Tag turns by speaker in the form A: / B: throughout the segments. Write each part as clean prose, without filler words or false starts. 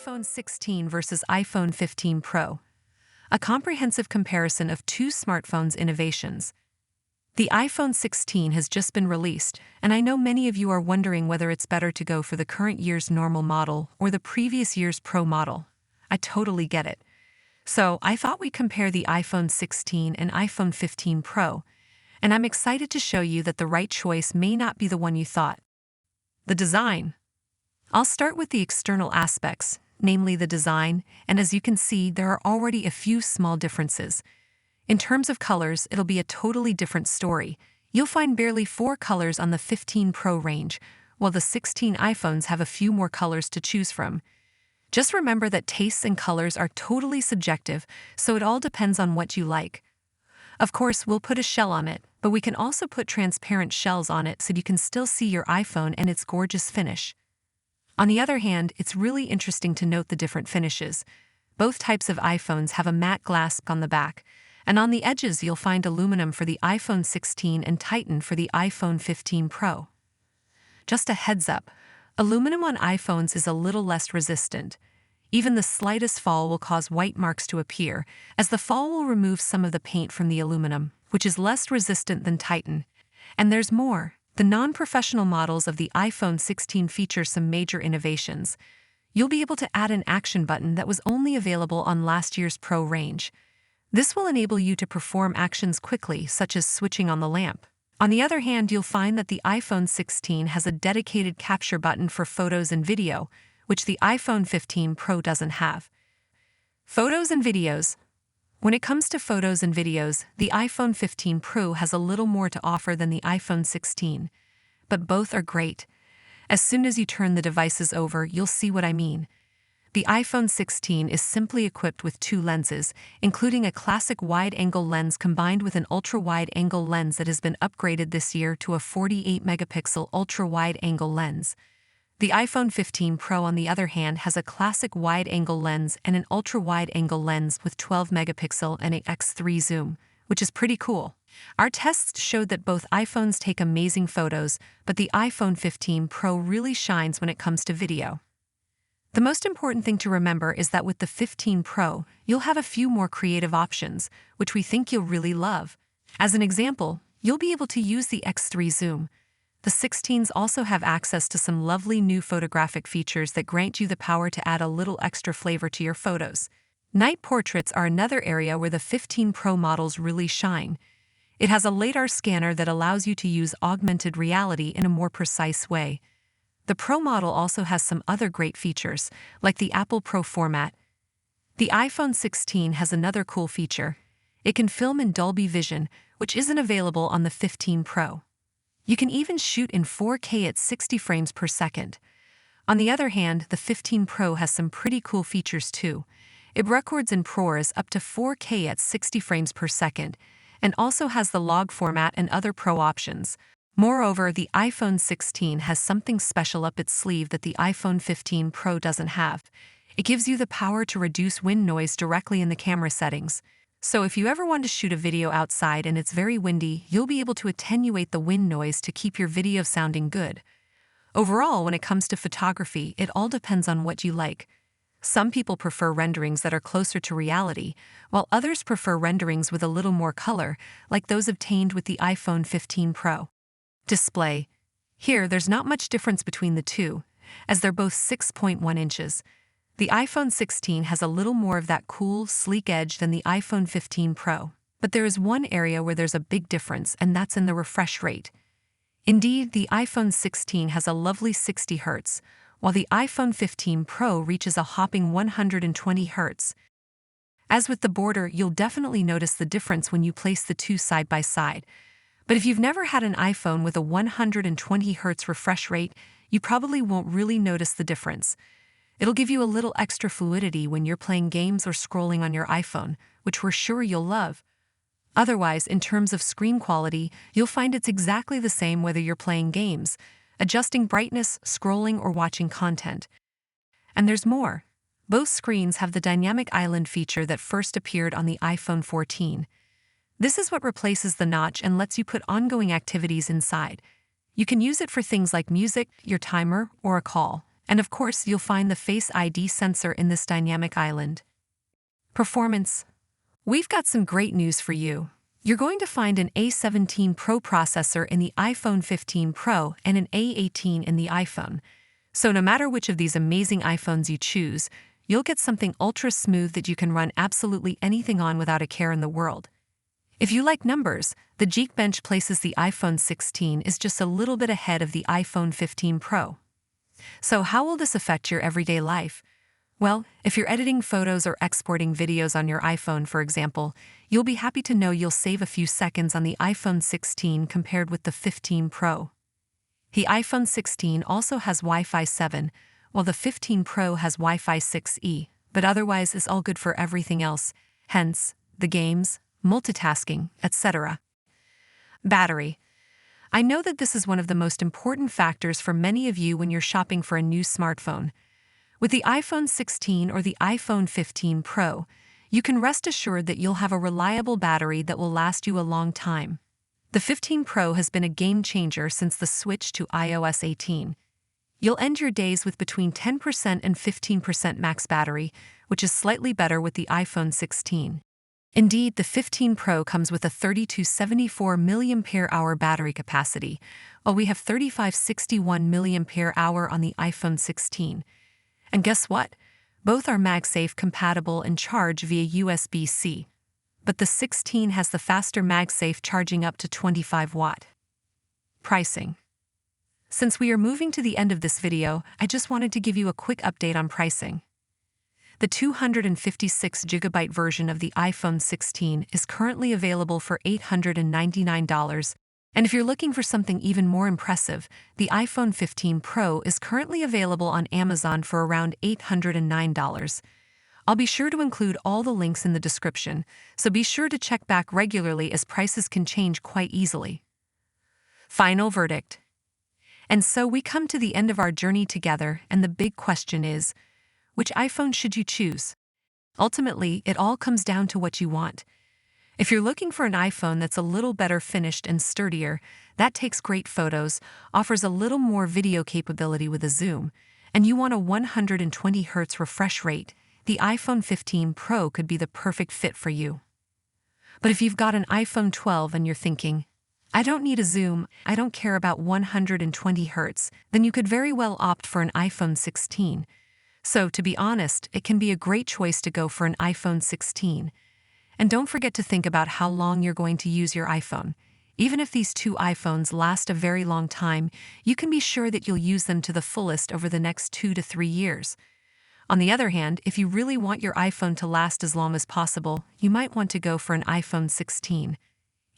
A: iPhone 16 versus iPhone 15 Pro. A comprehensive comparison of two smartphones' innovations. The iPhone 16 has just been released, and I know many of you are wondering whether it's better to go for the current year's normal model or the previous year's Pro model. I totally get it. So I thought we'd compare the iPhone 16 and iPhone 15 Pro, and I'm excited to show you that the right choice may not be the one you thought. The design. I'll start with the external aspects, namely the design, and as you can see, there are already a few small differences. In terms of colors, it'll be a totally different story. You'll find barely 4 colors on the 15 Pro range, while the 16 iPhones have a few more colors to choose from. Just remember that tastes and colors are totally subjective, so it all depends on what you like. Of course, we'll put a shell on it, but we can also put transparent shells on it so you can still see your iPhone and its gorgeous finish. On the other hand, it's really interesting to note the different finishes. Both types of iPhones have a matte glass on the back, and on the edges you'll find aluminum for the iPhone 16 and Titan for the iPhone 15 Pro. Just a heads up, aluminum on iPhones is a little less resistant. Even the slightest fall will cause white marks to appear, as the fall will remove some of the paint from the aluminum, which is less resistant than Titan. And there's more. The non-professional models of the iPhone 16 feature some major innovations. You'll be able to add an action button that was only available on last year's Pro range. This will enable you to perform actions quickly, such as switching on the lamp. On the other hand, you'll find that the iPhone 16 has a dedicated capture button for photos and video, which the iPhone 15 Pro doesn't have. Photos and videos. When it comes to photos and videos, the iPhone 15 Pro has a little more to offer than the iPhone 16. But both are great. As soon as you turn the devices over, you'll see what I mean. The iPhone 16 is simply equipped with 2 lenses, including a classic wide-angle lens combined with an ultra-wide-angle lens that has been upgraded this year to a 48-megapixel ultra-wide-angle lens. The iPhone 15 Pro, on the other hand, has a classic wide-angle lens and an ultra-wide-angle lens with 12-megapixel and an x3 zoom, which is pretty cool. Our tests showed that both iPhones take amazing photos, but the iPhone 15 Pro really shines when it comes to video. The most important thing to remember is that with the 15 Pro, you'll have a few more creative options, which we think you'll really love. As an example, you'll be able to use the x3 zoom. The 16s also have access to some lovely new photographic features that grant you the power to add a little extra flavor to your photos. Night portraits are another area where the 15 Pro models really shine. It has a LiDAR scanner that allows you to use augmented reality in a more precise way. The Pro model also has some other great features, like the Apple Pro format. The iPhone 16 has another cool feature. It can film in Dolby Vision, which isn't available on the 15 Pro. You can even shoot in 4K at 60 frames per second. On the other hand, the 15 Pro has some pretty cool features too. It records in ProRes up to 4K at 60 frames per second, and also has the log format and other Pro options. Moreover, the iPhone 16 has something special up its sleeve that the iPhone 15 Pro doesn't have. It gives you the power to reduce wind noise directly in the camera settings. So if you ever want to shoot a video outside and it's very windy, you'll be able to attenuate the wind noise to keep your video sounding good. Overall, when it comes to photography, it all depends on what you like. Some people prefer renderings that are closer to reality, while others prefer renderings with a little more color, like those obtained with the iPhone 15 Pro. Display. Here, there's not much difference between the two, as they're both 6.1 inches. The iPhone 16 has a little more of that cool, sleek edge than the iPhone 15 Pro. But there is one area where there's a big difference, and that's in the refresh rate. Indeed, the iPhone 16 has a lovely 60 Hz, while the iPhone 15 Pro reaches a hopping 120 Hz. As with the border, you'll definitely notice the difference when you place the two side by side. But if you've never had an iPhone with a 120 Hz refresh rate, you probably won't really notice the difference. It'll give you a little extra fluidity when you're playing games or scrolling on your iPhone, which we're sure you'll love. Otherwise, in terms of screen quality, you'll find it's exactly the same whether you're playing games, adjusting brightness, scrolling, or watching content. And there's more. Both screens have the dynamic island feature that first appeared on the iPhone 14. This is what replaces the notch and lets you put ongoing activities inside. You can use it for things like music, your timer, or a call. And of course, you'll find the Face ID sensor in this dynamic island. Performance. We've got some great news for you. You're going to find an A17 Pro processor in the iPhone 15 Pro and an A18 in the iPhone. So no matter which of these amazing iPhones you choose, you'll get something ultra smooth that you can run absolutely anything on without a care in the world. If you like numbers, the Geekbench places the iPhone 16 is just a little bit ahead of the iPhone 15 Pro. So how will this affect your everyday life? Well, if you're editing photos or exporting videos on your iPhone, for example, you'll be happy to know you'll save a few seconds on the iPhone 16 compared with the 15 Pro. The iPhone 16 also has Wi-Fi 7, while the 15 Pro has Wi-Fi 6E, but otherwise is all good for everything else, hence, the games, multitasking, etc. Battery. I know that this is one of the most important factors for many of you when you're shopping for a new smartphone. With the iPhone 16 or the iPhone 15 Pro, you can rest assured that you'll have a reliable battery that will last you a long time. The 15 Pro has been a game changer since the switch to iOS 18. You'll end your days with between 10% and 15% max battery, which is slightly better with the iPhone 16. Indeed, the 15 Pro comes with a 3274 mAh battery capacity, while we have 3561 mAh on the iPhone 16. And guess what? Both are MagSafe compatible and charge via USB-C. But the 16 has the faster MagSafe charging up to 25 watt. Pricing. Since we are moving to the end of this video, I just wanted to give you a quick update on pricing. The 256GB version of the iPhone 16 is currently available for $899, and if you're looking for something even more impressive, the iPhone 15 Pro is currently available on Amazon for around $809. I'll be sure to include all the links in the description, so be sure to check back regularly as prices can change quite easily. Final verdict. And so we come to the end of our journey together, and the big question is, which iPhone should you choose? Ultimately, it all comes down to what you want. If you're looking for an iPhone that's a little better finished and sturdier, that takes great photos, offers a little more video capability with a zoom, and you want a 120Hz refresh rate, the iPhone 15 Pro could be the perfect fit for you. But if you've got an iPhone 12 and you're thinking, I don't need a zoom, I don't care about 120Hz, then you could very well opt for an iPhone 16. So, to be honest, it can be a great choice to go for an iPhone 16. And don't forget to think about how long you're going to use your iPhone. Even if these two iPhones last a very long time, you can be sure that you'll use them to the fullest over the next 2 to 3 years. On the other hand, if you really want your iPhone to last as long as possible, you might want to go for an iPhone 16.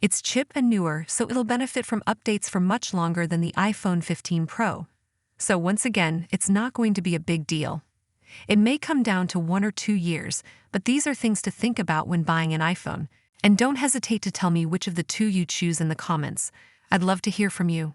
A: It's chip and newer, so it'll benefit from updates for much longer than the iPhone 15 Pro. So once again, it's not going to be a big deal. It may come down to 1 or 2 years, but these are things to think about when buying an iPhone. And don't hesitate to tell me which of the two you choose in the comments. I'd love to hear from you.